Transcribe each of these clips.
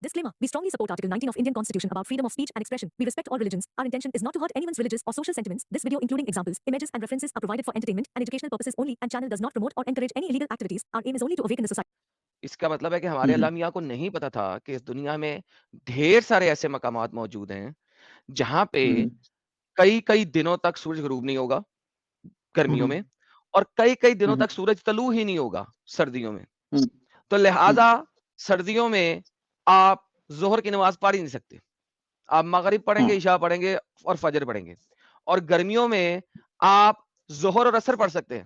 Disclaimer. We strongly support Article 19 of Indian Constitution about freedom of speech and expression. We respect all religions. Our intention is not to hurt anyone's religious or social sentiments. This video, including examples, images, and references, are provided for entertainment and educational purposes only, and channel does not promote or encourage any illegal activities. Our aim is only to awaken the society. اس کا مطلب ہے کہ ہمارے اللہ میاں کو نہیں پتا تھا کہ اس دنیا میں ڈھیر سارے ایسے مقامات موجود ہیں جہاں پہ کئی کئی دنوں تک سورج غروب نہیں ہوگا گرمیوں میں، اور کئی کئی دنوں تک سورج طلوع ہی نہیں ہوگا سردیوں میں. تو لہذا سردیوں میں آپ ظہر کی نماز پڑھ ہی نہیں سکتے، آپ مغرب پڑھیں گے، عشاء پڑھیں گے اور فجر پڑھیں گے. اور گرمیوں میں آپ ظہر اور عصر پڑھ سکتے ہیں،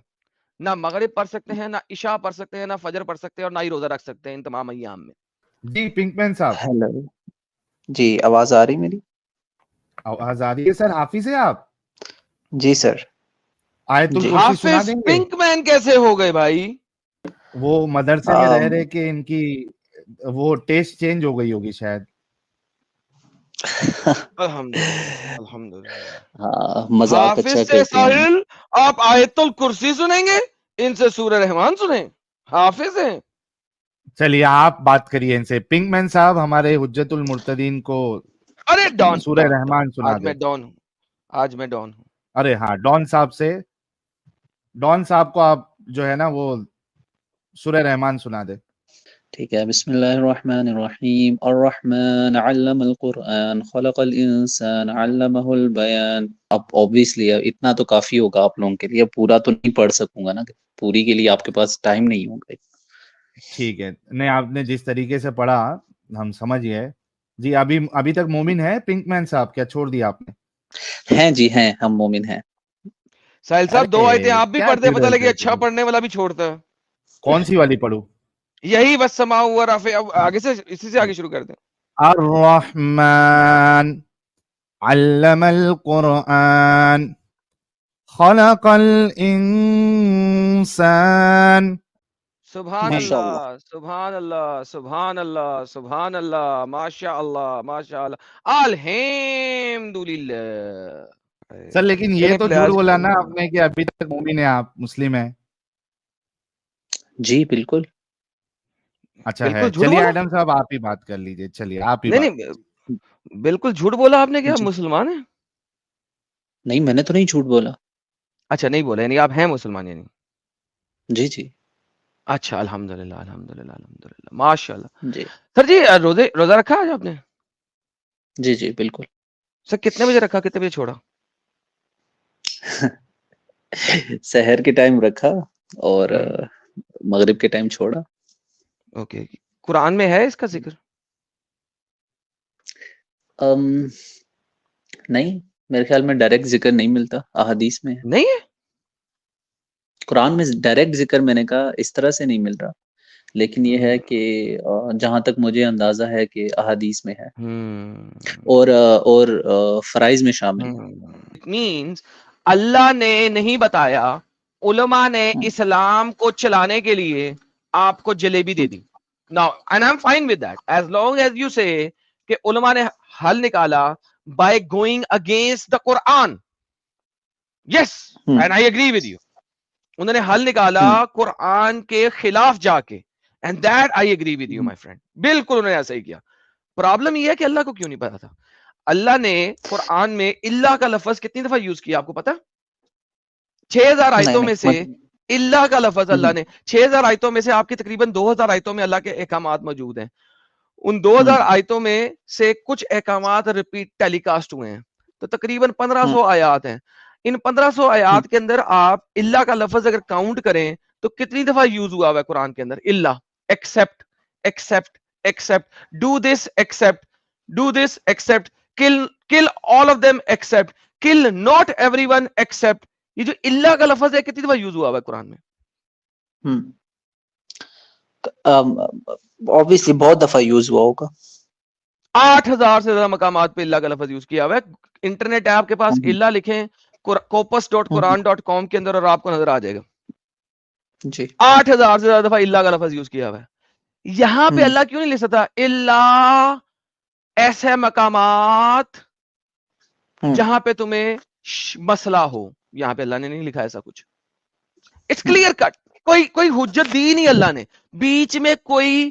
نہ مغرب پڑھ سکتے ہیں، نہ عشاء پڑھ سکتے ہیں، نہ فجر پڑھ سکتے ہیں، اور نہ ہی روزہ رکھ سکتے ہیں ان تمام ایام میں. جی پنک مین صاحب، ہیلو جی، آواز آ رہی میری؟ آواز آ رہی ہے سر. حافظ ہے آپ؟ جی سر. آیت الکرسی سنا حافظ دیں گے؟ پنک مین کیسے ہو گئے بھائی؟ وہ مدرسے میں رہ رہے کہ ان کی وہ ٹیسٹ چینج ہو گئی ہوگی شاید. ہاں، مذاق اچھا حافظ سے کرتے ہیں. ساحل آپ آیت الکرسی سنیں گے، ان سے سورہ رحمان سنیں. حافظ ہیں. چلیے آپ بات کریے ان سے. پنک مین صاحب ہمارے حجت المرتدین کو ارے ڈان سورہ رحمان سنا آج دیں. میں ڈان ہوں، آج میں ڈان ہوں. ارے ہاں، ڈان صاحب سے، ڈان صاحب کو آپ جو ہے نا وہ سورہ رحمان سنا دے. ٹھیک ہے. بسم اللہ الرحمن الرحیم. الرحمن علم القرآن خلق الانسان علمہ البیان. اب obviously اتنا تو کافی ہوگا آپ لوگوں کے لیے، پورا تو نہیں پڑھ سکوں گا نا، پوری کے لیے آپ کے پاس ٹائم نہیں ہوگا. ٹھیک ہے، نہیں آپ نے جس طریقے سے پڑھا ہم سمجھ گئے. جی ابھی تک مومن ہے پنک مین صاحب؟ کیا چھوڑ دیا آپ نے؟ ہیں جی، ہیں، ہم مومن ہیں. ساحل صاحب دو آیتیں آپ بھی پڑھتے ہیں، پتہ لگے اچھا پڑھنے والا بھی چھوڑتا ہے. کون سی والی پڑھوں؟ یہی بس سما ہوا رافع. اب آگے سے اسی سے آگے شروع کر دیں. الرحمن علم القرآن خلق الانسان. سبحان اللہ، سبحان اللہ، سبحان اللہ، سبحان اللہ، ماشاء اللہ، ماشاء اللہ، الحمدللہ. سر لیکن یہ تو جھوٹ بولا نا آپ نے کہ ابھی تک مومن ہیں آپ، مسلم ہیں. جی بالکل. اچھا ہے، چلیے ایڈم صاحب آپ ہی بات کر لیجئے. چلیے آپ ہی. نہیں بالکل جھوٹ بولا آپ نے کہ آپ مسلمان ہیں. نہیں، میں نے تو نہیں جھوٹ بولا. اچھا نہیں بولا، یعنی آپ ہیں مسلمان یعنی؟ جی جی. اچھا الحمدللہ، الحمدللہ، الحمدللہ، ماشاء اللہ. جی سر جی روزہ رکھا آج آپ نے؟ جی جی بالکل. سر کتنے بجے رکھا، کتنے بجے چھوڑا؟ سحر کے ٹائم رکھا اور مغرب کے ٹائم چھوڑا. اوکے. قرآن میں ہے اس کا ذکر؟ نہیں، میرے خیال میں ڈائریکٹ ذکر نہیں ملتا، احادیث میں نہیں ہے. قرآن میں ڈائریکٹ ذکر میں نے کہا اس طرح سے نہیں مل رہا، لیکن یہ ہے کہ جہاں تک مجھے اندازہ ہے کہ احادیث میں ہے اور فرائض میں شامل ہے. It means اللہ نے نہیں بتایا، علماء نے اسلام کو چلانے کے لیے آپ کو جلیبی دے دی. Now, and I'm fine with that. As long as you say کہ علماء نے حل نکالا by going against the Quran. Yes, and I agree with you. انہوں نے حل نکالا قرآن کے خلاف جا کے. And that I agree with you, my friend. بالکل انہوں نے ایسا ہی کیا. پرابلم یہ ہے کہ اللہ کو کیوں نہیں پتا تھا. اللہ نے قرآن میں اللہ کا لفظ کتنی دفعہ یوز کیا آپ کو پتا؟ 6000 آیتوں میں سے اللہ کا لفظ اللہ نے 6000 آیتوں میں سے آپ کی تقریباً 2000 آیتوں میں اللہ کے احکامات موجود ہیں. ان 2000 آیتوں میں سے کچھ احکامات ریپیٹ ٹیلی کاسٹ ہوئے ہیں، تو تقریباً 1500 آیات ہیں. ان 1500 آیات کے اندر آپ اللہ کا لفظ اگر کاؤنٹ کریں تو کتنی دفعہ یوز ہوا ہے قرآن کے اندر؟ اللہ. Except, except, except, do this, except, do this, except, kill all of them except, kill not everyone except. یہ جو اللہ کا لفظ ہے کتنی دفعہ یوز ہوا ہے قرآن میں؟ obviously بہت دفعہ یوز ہوا ہوگا. 8000 سے زیادہ مقامات پہ اللہ کا لفظ یوز کیا ہوا ہے. انٹرنیٹ ہے آپ کے پاس، اللہ لکھیں corpus.quran.com کے اندر اور آپ کو نظر آ جائے گا. جی 8000 سے زیادہ دفعہ اللہ کا لفظ یوز کیا ہوا ہے. یہاں پہ اللہ کیوں نہیں لکھ سکتا اللہ ایسے مقامات جہاں پہ تمہیں مسئلہ ہو؟ یہاں پہ اللہ نے نہیں لکھا ایسا کچھ. It's clear cut. کوئی حجت دی نہیں اللہ نے. بیچ میں کوئی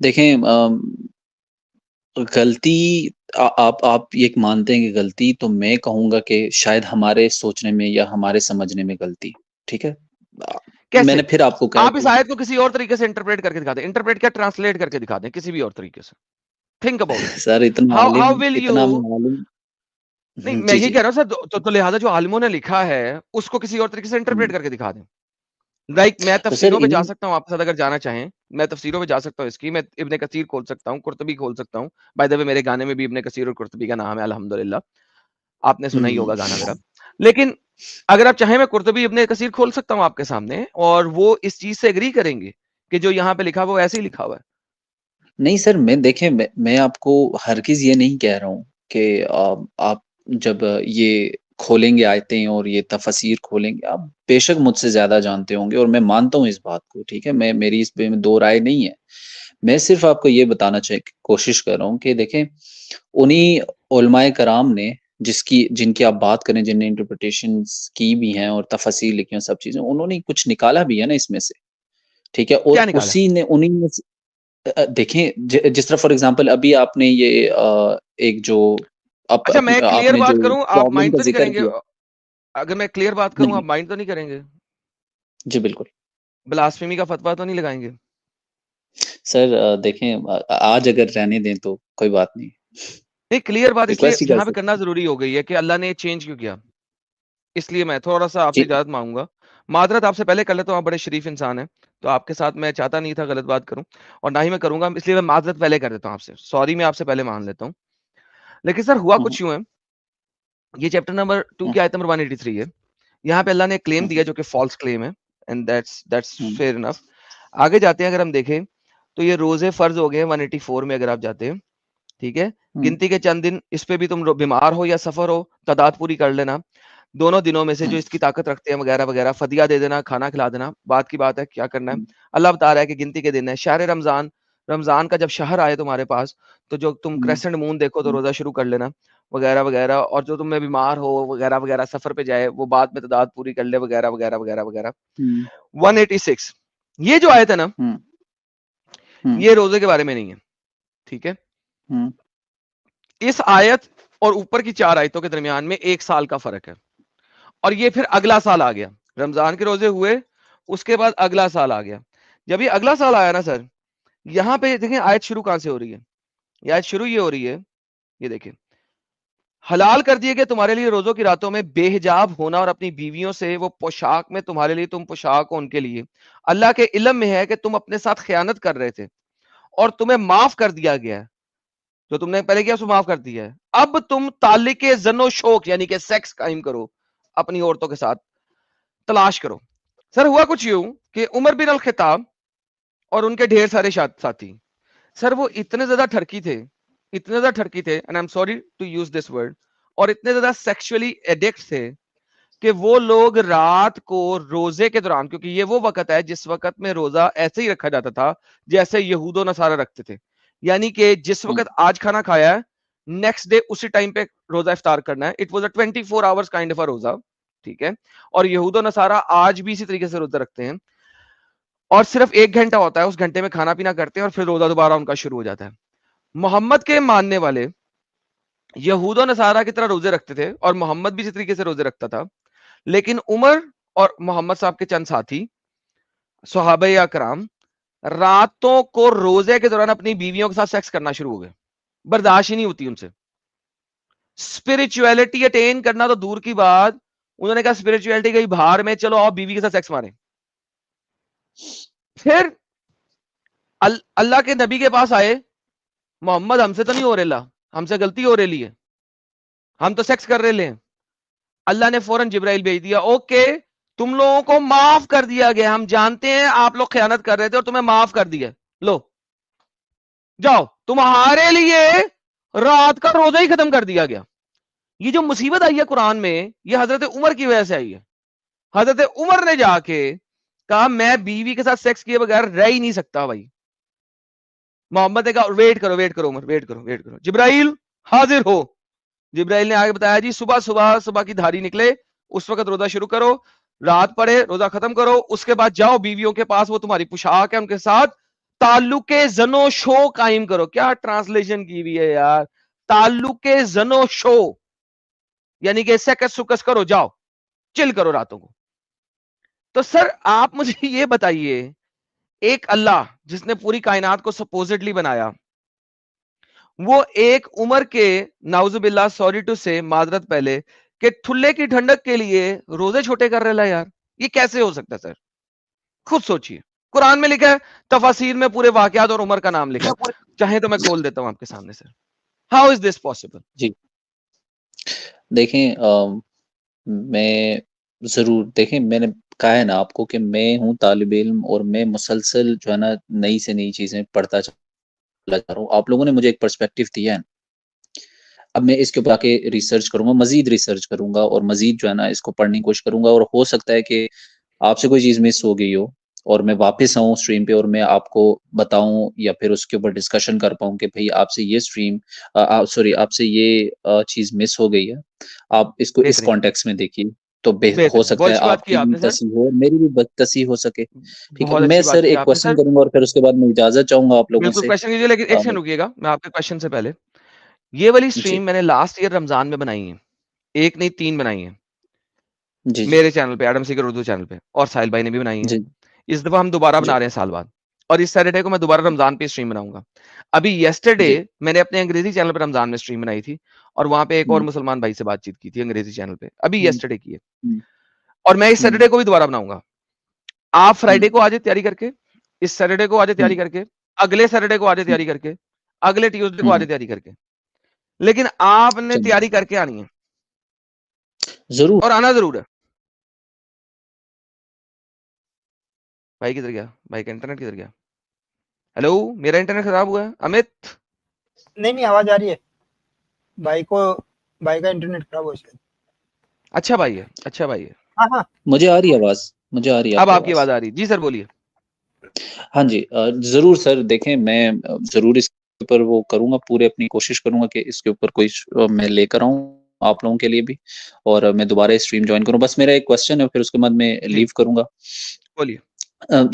دیکھیں غلطی آپ یہ مانتے ہیں کہ غلطی، تو میں کہوں گا کہ شاید ہمارے سوچنے میں یا ہمارے سمجھنے میں غلطی. ٹھیک ہے، میں کیسے؟ نے پھر آپ کو کہا آپ اس کہ آیت کو کسی اور طریقے سے انٹرپریٹ کر کے دکھا دیں. انٹرپریٹ کیا؟ ٹرانسلیٹ کر کے دکھا دیں کسی بھی اور طریقے سے. Think about it. Sir how will you? عالم نہیں میں جی یہ جی کہہ رہا ہوں سر، تو لہٰذا جو عالموں نے لکھا ہے اس کو کسی اور طریقے سے انٹرپریٹ کر کے دکھا دیں. لائک میں تو سر تفسیروں پہ جا سکتا ہوں آپ کے ساتھ اگر جانا چاہیں. میں تفسیروں پہ جا سکتا ہوں اس کی. میں ابن کثیر کھول سکتا ہوں، قرطبی کھول سکتا ہوں. بائی دا وے میرے گانے میں بھی ابن کثیر اور قرطبی کا نام ہے الحمدللہ. آپ نے سنا ہی ہوگا گانا میرا. لیکن اگر آپ چاہیں میں قرطبی ابن کثیر کھول سکتا ہوں آپ کے سامنے، اور وہ اس چیز سے اگری کریں گے کہ جو یہاں پہ لکھا ہوا وہ ایسے ہی لکھا ہوا ہے. نہیں سر، دیکھیں میں آپ کو ہرگز یہ نہیں کہہ رہا ہوں کہ آپ جب یہ کھولیں گے آیتیں اور یہ تفسیر کھولیں گے، آپ بے شک مجھ سے زیادہ جانتے ہوں گے اور میں مانتا ہوں اس بات کو. ٹھیک ہے، میری اس پہ دو رائے نہیں ہے. میں صرف آپ کو یہ بتانا کوشش کر رہا ہوں کہ دیکھیں انہی علماء کرام نے جن کی آپ بات کریں، جن نے انٹرپریٹیشن کی بھی ہیں اور تفسیر لکھی ہیں، سب چیزیں انہوں نے کچھ نکالا بھی ہے نا اس میں سے. ٹھیک ہے، اور کیا نکالا؟ انہی نے دیکھیں جس طرح فار ایگزامپل ابھی آپ نے یہ ایک جو اچھا میں آپ کلیئر نے جو بات کروں، آپ پرابلم مائنڈ کا تو نہیں ذکر کریں گے؟ کیا. اگر میں کلیئر بات کروں نہیں آپ مائنڈ تو نہیں کریں گے؟ جی بالکل بلاسفیمی کا فتویٰ تو نہیں لگائیں گے؟ سر. دیکھیں آج اگر رہنے دیں تو کوئی بات نہیں، نہیں کلیئر بات اس لیے ریکویسٹ ہی کر یہاں پہ سکتے کرنا ضروری ہو گئی ہے کہ اللہ نے چینج کیوں کیا. اس لیے میں تھوڑا سا آپ سے جی. اجازت مانگوں گا. معذرت آپ سے پہلے کر لیتا ہوں، آپ بڑے شریف انسان ہیں تو آپ کے ساتھ میں چاہتا نہیں تھا غلط بات کروں، اور نہ ہی میں کروں گا، اس لیے میں معذرت پہلے کر دیتا ہوں آپ سے. سوری میں آپ سے پہلے مان لیتا ہوں. لیکن سر ہوا کچھ یوں ہے، یہ چیپٹر نمبر 2 کی آیت نمبر 183 ہے. یہاں پہ اللہ نے کلیم دیا جو کہ فالس کلیم ہے، اینڈ دیٹس فیئر انف. آگے جاتے ہیں اگر ہم دیکھیں تو یہ روزے فرض ہو گئے 184 میں اگر آپ جاتے ہیں. ٹھیک ہے، گنتی کے چند دن، اس پہ بھی تم بیمار ہو یا سفر ہو تعداد پوری کر لینا. دونوں دنوں میں سے جو اس کی طاقت رکھتے ہیں وغیرہ وغیرہ، فدیہ دے دینا، کھانا کھلا دینا. بات کی بات ہے کیا کرنا ہے. اللہ بتا رہا ہے کہ گنتی کے دن ہے، شہر رمضان. رمضان کا جب شہر آئے تمہارے پاس تو جو تم کریسنٹ مون دیکھو تو روزہ شروع کر لینا وغیرہ وغیرہ. اور جو تم میں بیمار ہو وغیرہ وغیرہ، سفر پہ جائے، وہ بعد میں تعداد پوری کر لے وغیرہ وغیرہ وغیرہ وغیرہ. 186 یہ جو آیت ہے نا، یہ روزے کے بارے میں نہیں ہے. ٹھیک ہے، اس آیت اور اوپر کی 4 آیتوں کے درمیان میں 1 سال کا فرق ہے. اور یہ پھر اگلا سال آ گیا، رمضان کے روزے ہوئے اس کے بعد اگلا سال آ گیا. جب یہ اگلا سال آیا نا سر، یہاں پہ دیکھیں آیت شروع کہاں سے ہو رہی ہے. یہ آیت شروع یہ ہو رہی ہے، یہ دیکھیں، حلال کر دیے گئے تمہارے لیے روزوں کی راتوں میں بے حجاب ہونا اور اپنی بیویوں سے وہ پوشاک میں تمہارے لیے تم پوشاک ہو ان کے لیے. اللہ کے علم میں ہے کہ تم اپنے ساتھ خیانت کر رہے تھے اور تمہیں معاف کر دیا گیا ہے. جو تم نے پہلے کیا اس کو معاف کر دیا ہے. اب تم تعلق زن و شوق یعنی کہ سیکس قائم کرو، اپنی عورتوں کے ساتھ تلاش کرو. سر ہوا کچھ یوں کہ عمر بن الخطاب اور ان کے ڈھیر سارے ساتھی، سر وہ اتنے زیادہ ٹھرکی تھے، اتنے زیادہ ٹھرکی تھے، and I'm sorry to use this word، اور اتنے زیادہ سیکشولی ایڈکٹ تھے کہ وہ لوگ رات کو روزے کے دوران، کیونکہ یہ وہ وقت ہے جس وقت میں روزہ ایسے ہی رکھا جاتا تھا جیسے یہود و نصارہ رکھتے تھے. یعنی کہ جس وقت آج کھانا کھایا ہے نیکسٹ ڈے اسی ٹائم پہ روزہ افطار کرنا ہے. It was a 24 hours kind of a روزہ. ٹھیک ہے، اور یہود و نصارہ آج بھی اسی طریقے سے روزہ رکھتے ہیں، اور صرف 1 گھنٹہ ہوتا ہے، اس گھنٹے میں کھانا پینا کرتے ہیں اور پھر روزہ دوبارہ ان کا شروع ہو جاتا ہے. محمد کے ماننے والے یہود و نصارہ کی طرح روزے رکھتے تھے اور محمد بھی اسی طریقے سے روزے رکھتا تھا. لیکن عمر اور محمد صاحب کے چند ساتھی صحابہ اکرام راتوں کو روزے کے دوران اپنی بیویوں کے ساتھ سیکس کرنا شروع ہو گئے. برداشت ہی نہیں ہوتی ان سے. اسپرچویلٹی اٹین کرنا تو دور کی بات، انہوں نے کہا اسپرچویلٹی گئی بہار میں، چلو آپ بیوی کے ساتھ سیکس ماریں. پھر اللہ کے نبی کے پاس آئے، محمد ہم سے تو نہیں ہو رہا، ہم سے غلطی ہو رہی ہے، ہم تو سیکس کر رہے ہیں. اللہ نے فوراً جبرائیل بھیج دیا، اوکے تم لوگوں کو معاف کر دیا گیا، ہم جانتے ہیں آپ لوگ خیانت کر رہے تھے اور تمہیں معاف کر دیا، لو جاؤ تمہارے لیے رات کا روزہ ہی ختم کر دیا گیا. یہ جو مصیبت آئی ہے قرآن میں، یہ حضرت عمر کی وجہ سے آئی ہے. حضرت عمر نے جا کے کہا میں بیوی کے ساتھ سیکس کیے بغیر رہ ہی نہیں سکتا بھائی. محمد نے کہا ویٹ کرو ویٹ کرو عمر، ویٹ کرو ویٹ کرو، جبرائیل حاضر ہو. جبرائیل نے آگے بتایا جی صبح کی دھاری نکلے اس وقت روزہ شروع کرو، رات پڑے روزہ ختم کرو، اس کے بعد جاؤ بیویوں کے پاس، وہ تمہاری پوشاک ہے ان کے ساتھ تعلق زن و شو قائم کرو. کیا ٹرانسلیشن کی ہوئی ہے یار, تعلق زن و شو, یعنی کہ سیکس سکس کرو, جاؤ چل کرو راتوں کو. تو سر آپ مجھے یہ بتائیے, ایک اللہ جس نے پوری کائنات کو سپوزٹلی بنایا, وہ ایک عمر کے, نعوذ باللہ سوری ٹو سے, معذرت پہلے, کہ تھلے کی ٹھنڈک کے لیے روزے چھوٹے کر رہا ہے یار, یہ کیسے ہو سکتا ہے سر؟ خود سوچئے. قرآن میں لکھا ہے, تفاسیر میں پورے واقعات اور عمر کا نام لکھا ہے, چاہے تو میں کھول دیتا ہوں آپ کے سامنے سر. How is this possible? جی دیکھیں میں ضرور, دیکھیں میں نے کہا ہے نا آپ کو کہ میں ہوں طالب علم, اور میں مسلسل جو ہے نا نئی سے نئی چیزیں پڑھتا چلا جا رہا ہوں. آپ لوگوں نے مجھے ایک پرسپیکٹو دیا ہے, اب میں اس کے اوپر آ کے ریسرچ کروں گا, مزید ریسرچ کروں گا, اور مزید جو ہے نا اس کو پڑھنے کی کوشش کروں گا, اور ہو سکتا ہے کہ آپ سے کوئی چیز مس ہو گئی ہو اور میں واپس آؤں اسٹریم پہ اور میں آپ کو بتاؤں, یا پھر اس کے اوپر ڈسکشن کر پاؤں کہ بھئی آپ سے یہ اسٹریم سوری آپ سے یہ چیز مس ہو گئی ہے, آپ اس کو اس بہترین کانٹیکس میں دیکھیے, تو ہو بہترین, سکتا بہت ہے اچھی بات آپ کی کی آپ بھی نے سر, تصحیح ہو, میری بھی تصحیح ہو سکے. ٹھیک ہے, بہت میں اچھی سر بات کی ایک آپ نے کوشچن سر. کروں گا اور پھر اس کے بعد میں اجازت چاہوں گا آپ لوگوں بالکل سے. کوشچن کیجیے, لیکن ایک سیکنڈ رکیے گا, میں آپ کے کوشچن سے پہلے, یہ والی جی اسٹریم میں نے لاسٹ ایئر رمضان میں بنائی ہے, ایک نہیں 3 بنائی ہیں جی جی میرے چینل پہ, ایڈم سیکر اردو چینل پہ, اور ساحل بھائی نے بھی بنائی ہیں. جی اس دفعہ ہم دوبارہ جی بنا رہے ہیں سال بعد, اور اس سیٹرڈے کو میں دوبارہ رمضان پہ اسٹریم بناؤں گا. ابھی یسٹرڈے جی میں نے اپنے انگریزی چینل پہ رمضان میں اسٹریم بنائی تھی, اور وہاں پہ ایک اور ہوں، مسلمان بھائی سے بات چیت کی تھی انگریزی چینل پہ, ابھی ہوں، یسٹرڈے کی ہے. ہوں، اور میں اس ہوں، سیٹرڈے کو بھی دوبارہ بناؤں گا. آپ ہوں، فرائیڈے کو آجے تیاری کر کے, اس سیٹرڈے کو آجے ہوں، تیاری کر کے, اگلے سیٹرڈے کو آجے ہوں، تیاری کر کے, اگلے ٹیوزڈے کو ہوں، آجے تیاری کر کے, لیکن آپ نے چلیے تیاری کر کے آنی ہے, ضرور. اور آنا ضرور ہے. بھائی کدھر گیا, بھائی کا انٹرنیٹ کدھر گیا؟ ہیلو, میرا انٹرنیٹ خراب ہوا ہے امت؟ نہیں آواز آ رہی ہے, بھائی کا انٹرنیٹ خراب ہو شاید. اچھا بھائی ہے, اچھا بھائی ہے, ہاں مجھے آ رہی ہے آواز, مجھے آ رہی ہے اب آپ کی آپ کی آواز. آواز آ رہی ہے جی سر, بولیے. ہاں جی ضرور سر, دیکھیں میں ضرور اس کے اوپر وہ کروں گا, پورے اپنی کوشش کروں گا کہ اس کے اوپر کوئی میں لے کر آؤں آپ لوگوں کے لیے بھی, اور میں دوبارہ اسٹریم جوائن کروں. بس میرا ایک کوسچن ہے, پھر اس کے بعد میں جی لیو کروں گا. بولیے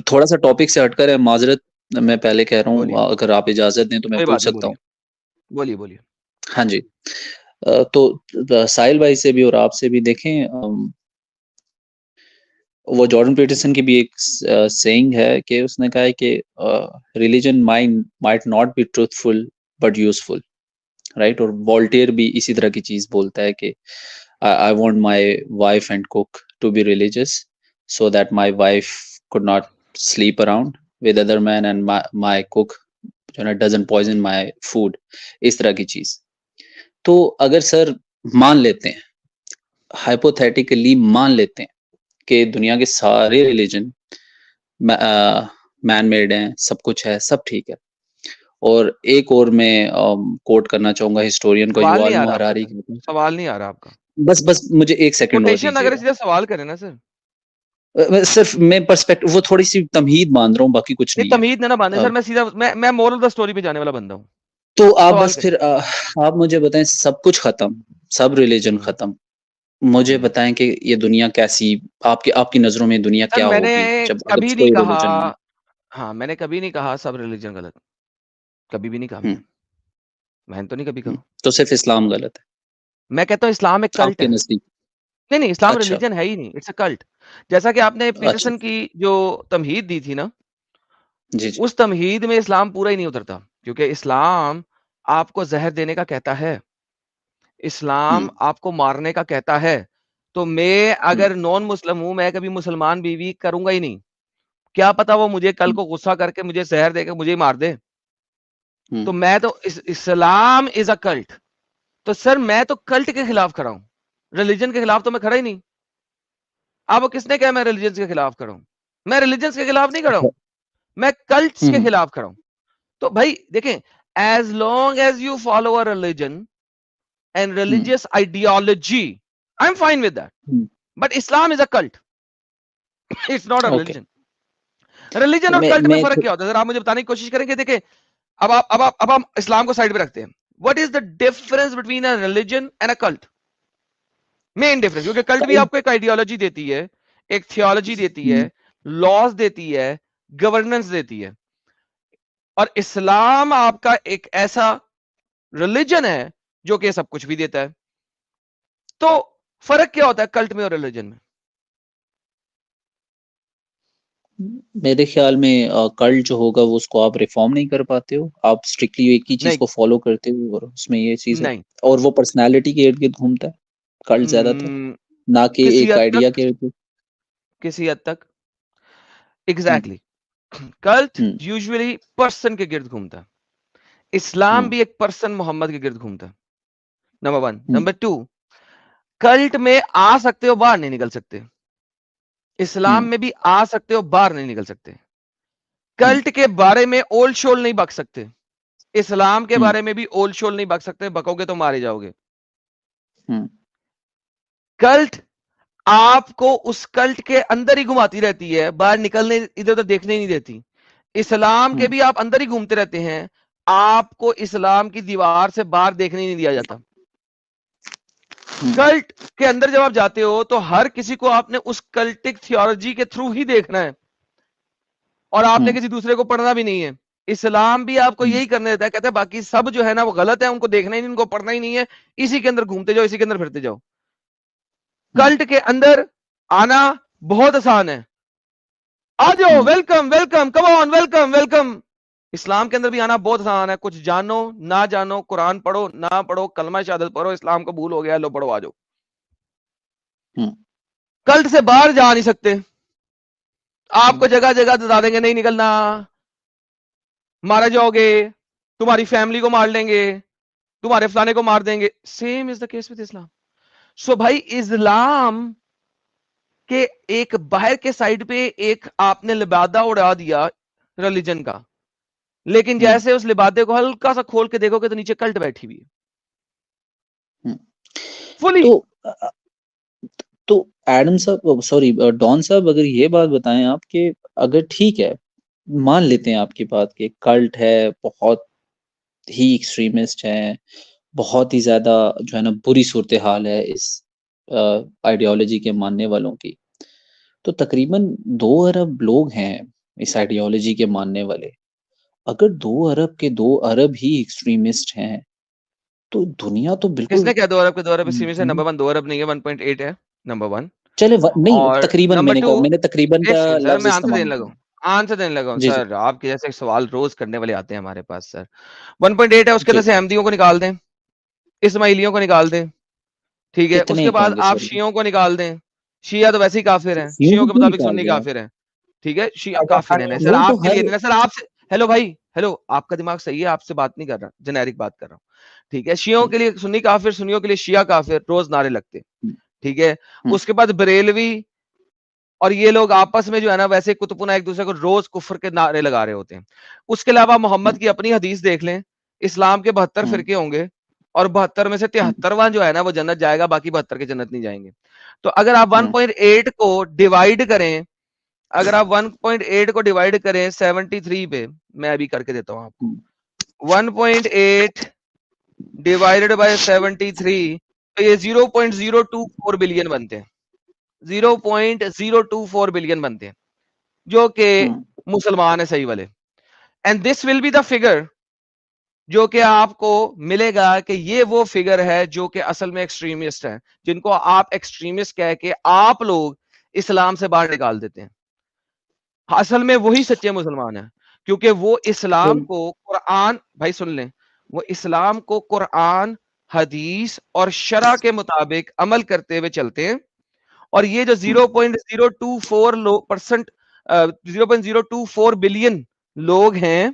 تھوڑا سا ٹاپک سے ہٹ کر ہے, معذرت میں پہلے کہہ رہا ہوں, بولیے, اگر آپ اجازت دیں تو میں کوئی پوچھ بات نہیں, سکتا بولیے ہوں. بولیے بولیے. ہاں جی, تو ساحل بھائی سے بھی اور آپ سے بھی دیکھیں, وہ جارڈن پیٹرسن کی بھی ایک سیئنگ ہے کہ اس نے کہا ہے کہ religion might not be truthful but useful, right. اور والٹیئر بھی اسی طرح کی چیز بولتا ہے کہ I want my wife and cook to be religious so that my wife could not sleep around with other men and my cook doesn't poison my food, اس طرح کی چیز. تو اگر سر مان لیتے ہیں, ہائپوتھیٹیکلی مان لیتے ہیں کہ دنیا کے سارے ریلیجن مین میڈ ہیں, سب کچھ ہے, سب ٹھیک ہے, اور ایک اور میں کوٹ کرنا چاہوں گا ہسٹورین کو, سوال یووال نہیں آ نوح رہا آپ کا ہراری سر, کی. سوال نہیں آ رہا آپ کا. بس مجھے ایک سیکنڈ اور کوٹیشن دیجیے اگر گا. سیدھا سوال کریں نا سر, صرف میں پرسپیکٹو, وہ تھوڑی سی تمہید باندھ رہا ہوں, باقی کچھ نہیں نہیں تمہید نہ باندھیں ہے. سر, میں سیدھا میں مورل دا اسٹوری پہ جانے والا بندہ ہوں. تو آپ سوال بس کریں. پھر آپ مجھے بتائیں, سب کچھ ختم, سب ریلیجن ہوں ختم, مجھے ہوں. بتائیں کہ یہ دنیا کیسی, آپ کی نظروں میں دنیا سر کیا میں نے ہوگی جب اگر کبھی نہیں کوئی کہا, ریلیجن نہیں. ہاں میں نے کبھی نہیں کہا سب ریلیجن غلط, کبھی بھی نہیں کہا ہوں، میں نے تو نہیں کبھی ہوں، کہا. تو صرف اسلام غلط ہے میں کہتا ہوں اسلام ایک آپ کلٹ کے ہے. نزدیک؟ نہیں اسلام اچھا ریلیجن ہے ہی نہیں, اٹس اے کلٹ. جیسا کہ آپ نے اچھا پیٹرسن کی جو تمہید دی تھی نا, جی جی اس تمہید میں اسلام پورا ہی نہیں اترتا, کیونکہ اسلام آپ کو زہر دینے کا کہتا ہے, اسلام ہوں آپ کو مارنے کا کہتا ہے. تو میں ہوں اگر نان مسلم ہوں, میں کبھی مسلمان بیوی کروں گا ہی نہیں. کیا پتا وہ مجھے کل ہوں کو غصہ کر کے مجھے زہر دے کے مجھے ہی مار دے. ہوں تو میں تو اسلام از اے کلٹ. تو سر میں تو کلٹ کے خلاف کھڑا ہوں, ریلیجن کے خلاف تو میں کھڑا ہی نہیں. آپ کو کس نے کہا میں ریلیجن کے خلاف کھڑا ہوں؟ میں ریلیجن کے خلاف نہیں کھڑا ہوں, میں کلٹس کے ہوں خلاف کھڑا ہوں. تو بھائی دیکھیں, as long as you follow a religion and hmm religious ideology, I am fine with that, hmm but Islam is a cult, it's not a okay. Religion. Religion اور کلٹ میں میں فرق کیا ہوتا ہے ذرا آپ مجھے بتانے کی کوشش کریں گے. دیکھیں اب ہم اسلام کو سائڈ پہ رکھتے ہیں. What is the difference between a religion and a cult? Main difference, کیونکہ کلٹ بھی آپ کو ایک آئیڈیالوجی دیتی ہے, ایک تھیولوجی دیتی ہے, لاز دیتی ہے, گورننس دیتی ہے. اور اسلام آپ کا ایک ایسا ریلیجن ہے جو کہ سب کچھ بھی دیتا ہے. تو فرق کیا ہوتا ہے کلٹ میں اور ریلیجن میں؟ میرے خیال میں کلٹ جو ہوگا وہ اس کو آپ ریفارم نہیں کر پاتے ہو, آپ اسٹرکٹلی ایک ہی چیز نہیں کو فالو کرتے ہو, اور اس میں یہ چیز ہے, نہیں اور وہ پرسنالٹی کے ارد گرد گھومتا ہے کلٹ زیادہ تر, نہ کہ کسی ایک حد آئیڈیا تک کے ارد گرد. کسی حد تک ایگزیکٹلی. کلٹ یوزلی پرسن کے گرد گھومتا ہے. اسلام بھی ایک پرسن محمد کے گرد گھومتا ہے. نمبر 1. نمبر 2, کلٹ میں آ سکتے ہو, باہر نہیں نکل سکتے. اسلام میں بھی آ سکتے ہو, باہر نہیں نکل سکتے. کلٹ کے بارے میں اول شول نہیں بک سکتے. اسلام کے بارے میں بھی اول شول نہیں بک سکتے, بکو گے تو مارے جاؤ گے. کلٹ آپ کو اس کلٹ کے اندر ہی گھماتی رہتی ہے, باہر نکلنے ادھر ادھر دیکھنے نہیں دیتی. اسلام کے بھی آپ اندر ہی گھومتے رہتے ہیں, آپ کو اسلام کی دیوار سے باہر دیکھنے ہی نہیں دیا جاتا. کلٹ کے اندر جب آپ جاتے ہو تو ہر کسی کو آپ نے اس کلٹک تھیولوجی کے تھرو ہی دیکھنا ہے, اور آپ نے کسی دوسرے کو پڑھنا بھی نہیں ہے. اسلام بھی آپ کو یہی کرنے دیتا ہے, کہتا ہے باقی سب جو ہے نا وہ غلط ہے, ان کو دیکھنا ہی نہیں, ان کو پڑھنا ہی نہیں ہے, اسی کے اندر گھومتے جاؤ, اسی کے اندر پھرتے جاؤ. کلٹ کے اندر آنا بہت آسان ہے, آ جاؤ, ویلکم ویلکم, کم آن, ویلکم ویلکم. اسلام کے اندر بھی آنا بہت آسان ہے, کچھ جانو نہ جانو, قرآن پڑھو نہ پڑھو, کلمہ شہادت پڑھو, اسلام قبول ہو گیا, لو پڑھو, آ جاؤ. کلٹ سے باہر جا نہیں سکتے, آپ کو جگہ جگہ بتا دیں گے نہیں نکلنا, مارا جاؤ گے, تمہاری فیملی کو مار لیں گے, تمہارے فلانے کو مار دیں گے. Same is the case with Islam. So بھائی اسلام کہ ایک باہر کے سائڈ پہ ایک آپ نے لبادہ اڑا دیا ریلیجن کا, لیکن جیسے اس لبادے کو ہلکا سا کھول کے دیکھو گے تو نیچے کلٹ بیٹھی ہوئی ہے فلی. تو ایڈم صاحب, سوری ڈان صاحب, اگر یہ بات بتائیں آپ کہ اگر ٹھیک ہے مان لیتے ہیں آپ کی بات کہ کلٹ ہے, بہت ہی ایکسٹریمسٹ ہے, بہت ہی زیادہ جو ہے نا بری صورتحال ہے اس آئیڈیالوجی کے ماننے والوں کی, تو تقریباً 2 ارب لوگ ہیں اس آئیڈیالوجی کے ماننے والے. اگر 2 ارب کے 2 ارب ہی ایکسٹریمسٹ ہیں تو دنیا تو کس بالکل نے کہا 2 ارب کے 2 ارب اسٹریمسٹ ہے؟ نمبر 1 2 ارب نہیں ہے, 1.8 ہے نمبر 1. چلے نہیں, اور تقریباً نمبر 2 میں نے تقریباً کا سر لفظ میں استعمال کیا. آنسر دینے لگا ہوں جی جی سر, آپ کے جیسے سوال روز کرنے والے آتے ہیں ہمارے پاس سر. 1.8 ہے, اس کے جی اندر سے احمدیوں کو نکال دیں, اسماعیلیوں کو نکال دیں, ٹھیک ہے, اس کتنے کے بعد ہوں گے آپ سر؟ شیعوں کو نکال دیں. شیعہ تو ویسے ہی کافر ہیں, یوں شیعوں کو کے کیوں مطابق نکال سنی دیں آپ؟ کافر ہیں, ٹھیک ہے, شیعہ اگر کافر ہیں. سر وہ تو آپ کے ہر لیے نہیں, سر آپ سے, ہیلو بھائی, ہیلو, آپ کا دماغ صحیح ہے, آپ سے بات نہیں کر رہا, جنیرک بات کر رہا ہوں, ٹھیک ہے. شیعوں کے لیے سنی کافر, سنیوں کے لیے شیعہ کافر, روز نعرے لگتے, ٹھیک ہے. اس کے بعد بریلوی اور یہ لوگ آپس میں جو ہے نا ویسے کتبنا ایک دوسرے کو روز کفر کے نعرے لگا رہے ہوتے ہیں. اس کے علاوہ محمد کی اپنی حدیث دیکھ لیں, اسلام کے 72 فرقے ہوں گے, اور 72 میں سے 73واں جو ہے نا وہ جنت جائے گا, باقی 72 کے جنت نہیں جائیں گے. تو اگر آپ 1.8 کو ڈیوائڈ کریں, اگر آپ 1.8 کو ڈیوائڈ کریں 73 پہ, میں ابھی کر کے دیتا ہوں آپ کو, 1.8 ڈیوائڈڈ بائی 73, تو یہ 0.024 بلین بنتے ہیں, 0.024 بلین بنتے ہیں, جو کہ مسلمان ہے صحیح والے. And this will be the figure جو کہ آپ کو ملے گا کہ یہ وہ فگر ہے جو کہ اصل میں ایکسٹریمسٹ ہے, جن کو آپ ایکسٹریمسٹ کہہ کے آپ لوگ اسلام سے باہر نکال دیتے ہیں. اصل میں وہی سچے مسلمان ہیں, کیونکہ وہ اسلام کو قرآن, بھائی سن لیں, وہ اسلام کو قرآن, حدیث اور شرع کے مطابق عمل کرتے ہوئے چلتے ہیں. اور یہ جو 0.024 بلین لوگ ہیں,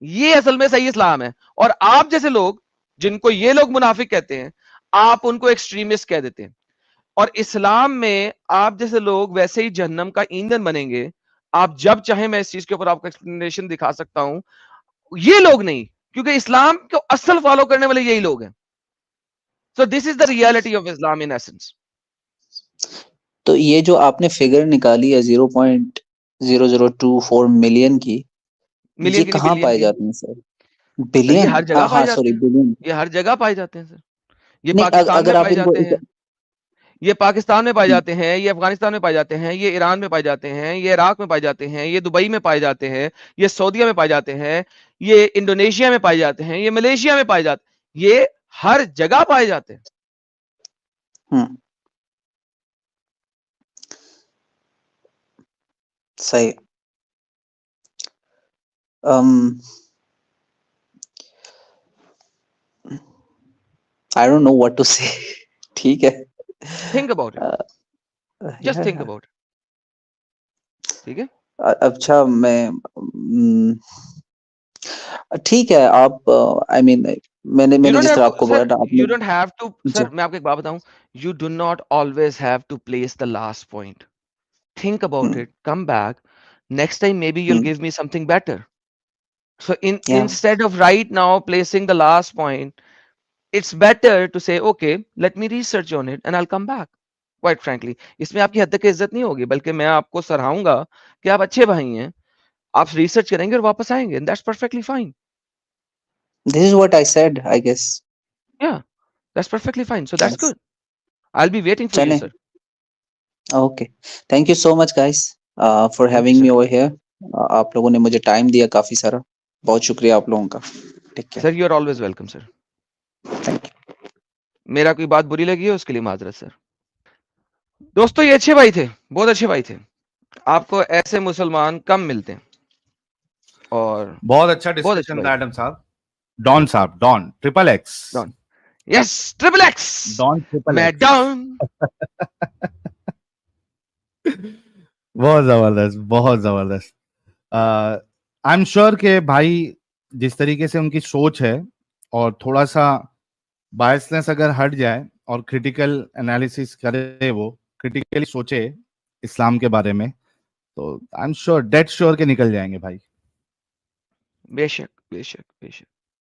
یہ اصل میں صحیح اسلام ہے. اور آپ جیسے لوگ, جن کو یہ لوگ منافق کہتے ہیں, آپ ان کو ایکسٹریمسٹ کہہ دیتے ہیں. اور اسلام میں آپ جیسے لوگ ویسے ہی جہنم کا ایندھن بنیں گے. آپ جب چاہیں میں اس چیز کے اوپر آپ کو ایکسپلینیشن دکھا سکتا ہوں, یہ لوگ نہیں, کیونکہ اسلام کو اصل فالو کرنے والے یہی لوگ ہیں. So this is the reality of Islam in essence. تو یہ جو آپ نے فگر نکالی ہے 0.0024 ملین کی, ملین یہ کی نہیں, کہاں بلین پائے کی. جاتے ہیں سر؟ سر یہ بلین, ہر جگہ پائے ہاں جاتے سوری ہیں, بلین. یہ ہر جگہ پائے جاتے ہیں سر, یہ نہیں پاکستان اگر میں آپ پائے ان کو جاتے ہیں, یہ پاکستان میں پائے جاتے ہیں, یہ افغانستان میں پائے جاتے ہیں, یہ ایران میں پائے جاتے ہیں, یہ عراق میں پائے جاتے ہیں, یہ دبئی میں پائے جاتے ہیں, یہ سعودیہ میں پائے جاتے ہیں, یہ انڈونیشیا میں پائے جاتے ہیں, یہ ملیشیا میں پائے جاتے ہیں, یہ ہر جگہ پائے جاتے ہیں. صحیح. I don't know what to say. ٹھیک ہے. Think about it. Just think about it. ٹھیک ہے. اچھا میں ٹھیک ہے آپ آئی مین میں نے جس طرح آپ کو بولا You don't have to, sir, میں آپ کو ایک بات بتاؤں, you do not always have to place the last point. Think about it, come back, next time maybe you'll give me something better. So instead of right now placing the last point, it's better to say, okay, let me research on it and I'll come back. Quite frankly, اس میں آپ کی حد تک عزت نہیں ہوگی, بلکہ میں آپ کو سراہوں گا کہ آپ اچھے بھائی ہیں, آپ ریسرچ کریں گے اور واپس آئیں گے, and that's perfectly fine. This is what I said, I guess. Yeah, that's perfectly fine. So that's good. I'll be waiting for you, sir. Okay. Thank you so much, guys, for having me over here. آپ لوگوں نے مجھے time دیا کافی سارا, بہت شکریہ آپ لوگوں کا. Sir, you are always welcome, sir. Thank you. میرا کوئی بات بری لگی ہے اس کے لیے معذرت سر. دوستو یہ اچھے بھائی تھے, بہت اچھے بھائی تھے, آپ کو ایسے مسلمان کم ملتے ہیں. اور بہت اچھا ڈسکشن تھا ایڈم صاحب. ڈان صاحب, ڈان ٹرپل ایکس. یس, ٹرپل ایکس, ڈان ٹرپل میں ڈان. بہت زبردست, بہت زبردست. آئی ایم شیور کہ بھائی جس طریقے سے ان کی سوچ ہے اور تھوڑا سا بائسنس اگر ہٹ جائے اور کریٹیکل انالیسس کرے, وہ کریٹیکلی سوچے اسلام کے بارے میں, تو I am sure, dead sure کے نکل جائیں گے بھائی. بے شک, بے شک, بے شک.